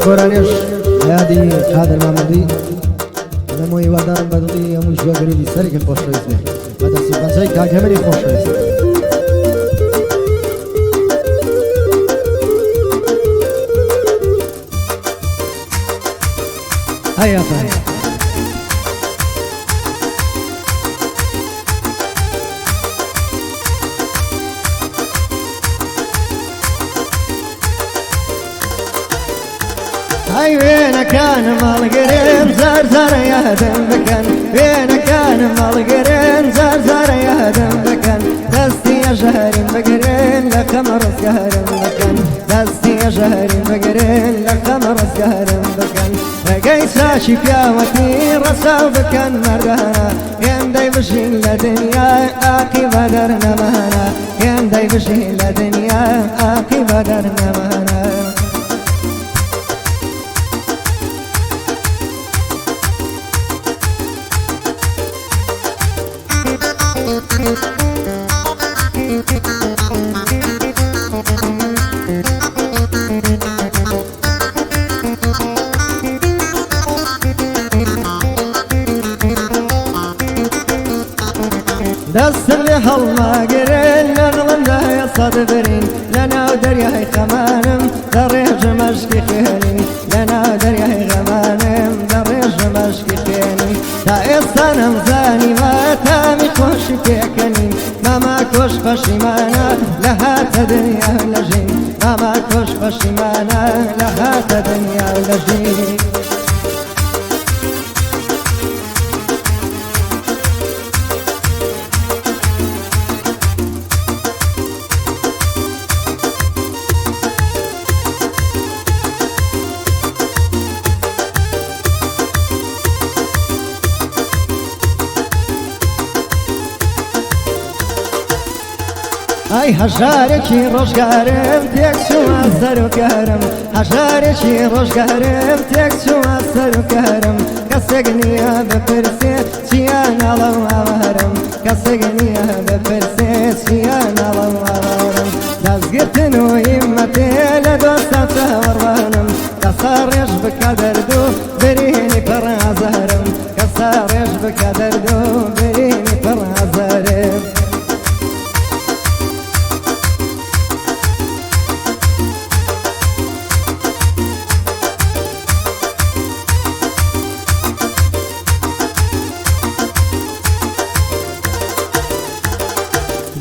قرانيش هادي قادر محمودي لما يودار بدوي يوم شو غريب يسرق الخوش رئيسه هذا سيفان زي كاغمري خوش رئيسه هيا فاي هاي وين كان مال قرين زار زار يا دم بكن وين كان مال قرين زار زار يا دم بكن دستي يا شهرين بقرين لقمر سهرين بكن دستي يا شهرين بقرين لقمر سهرين بكن لقيت راشي فياوتي رساو بكن مردانا ين داي بشين لدنيا اقي بدرنا مهنا ين داي بشين لدنيا اقي بدرنا مهنا دست اللي هالما قرين نغلم ده يا صدبرين لنا ودريا هي خمانم دريج مشكي خيني لنا ودريا هي غمانم دريج مشكي خيني تا السنم زاني ما تامي خوش فيكني ما كوش فشيمانا لها تدنيا لجين ما كوش فشيمانا لها تدنيا لجين اي هجاركي روشگارم تکسو از سر و کرم هجاركي روشگارم تکسو از سر و کرم کسگنیا بپرسه چیان علو آورم کسگنیا بپرسه چیان علو آورم دزگرتن و ایمتی لدوستا تورانم کسارش بکدر دو برینی پر ازهرم کسارش بکدر دو برینی پر ازهرم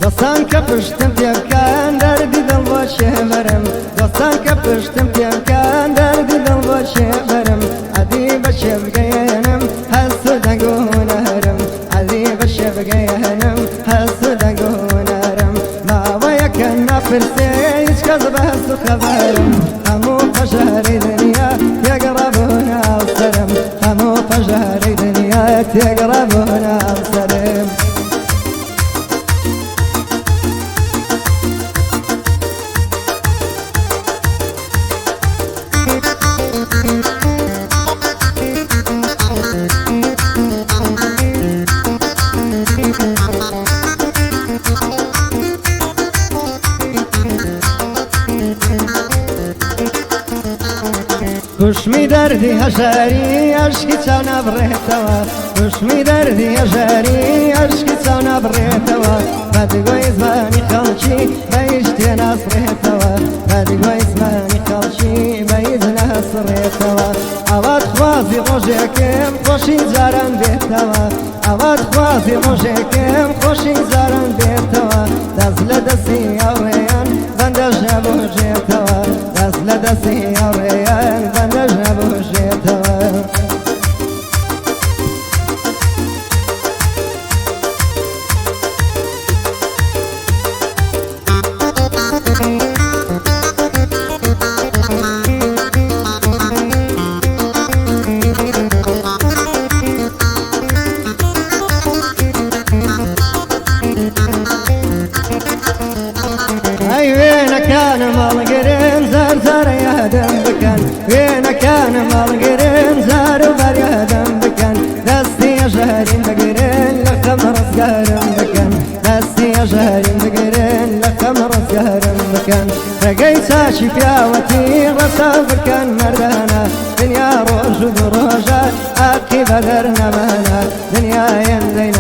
دستان کپشتم پیکان دردی دل باشه برم دستان کپشتم پیکان دردی دل باشه برم عدی بشه بگیانم حسو دگونرم عدی بشه بگیانم حسو دگونرم ما ویکن نفرسه هیچ کس بحث خبرم همو فجر دنیا یقربون افسرم همو فجر دنیا یقربون افسرم خوشمی دردی هجاری عشقی چاو نبرهتوا خوشمی دردی هجاری عشقی چاو نبرهتوا بدگوی زمانی خالچی بیشتی نصرهتوا بدگوی زمانی خالچی بیشتی نصرهتوا اواد خوازی روژکم خوشی زارن بیتوا اواد خوازی روژکم خوشی زارن بیتوا دزل دستی اوریان بنده جبو جیتوا دزل دستی اوریان بنده جبو جیتوا كان مال قرين زار زار يا دم بكن وين كان مال قرين زار وبر يا دم بكن دستي يا شهرين بقرين لخمر سقارم بكن دستي يا شهرين بقرين لخمر سقارم بكن لقيت شفاوتي رسافر كان مردانا دنيا روج ودروجات أخي بدرنا مانا دنيا يندين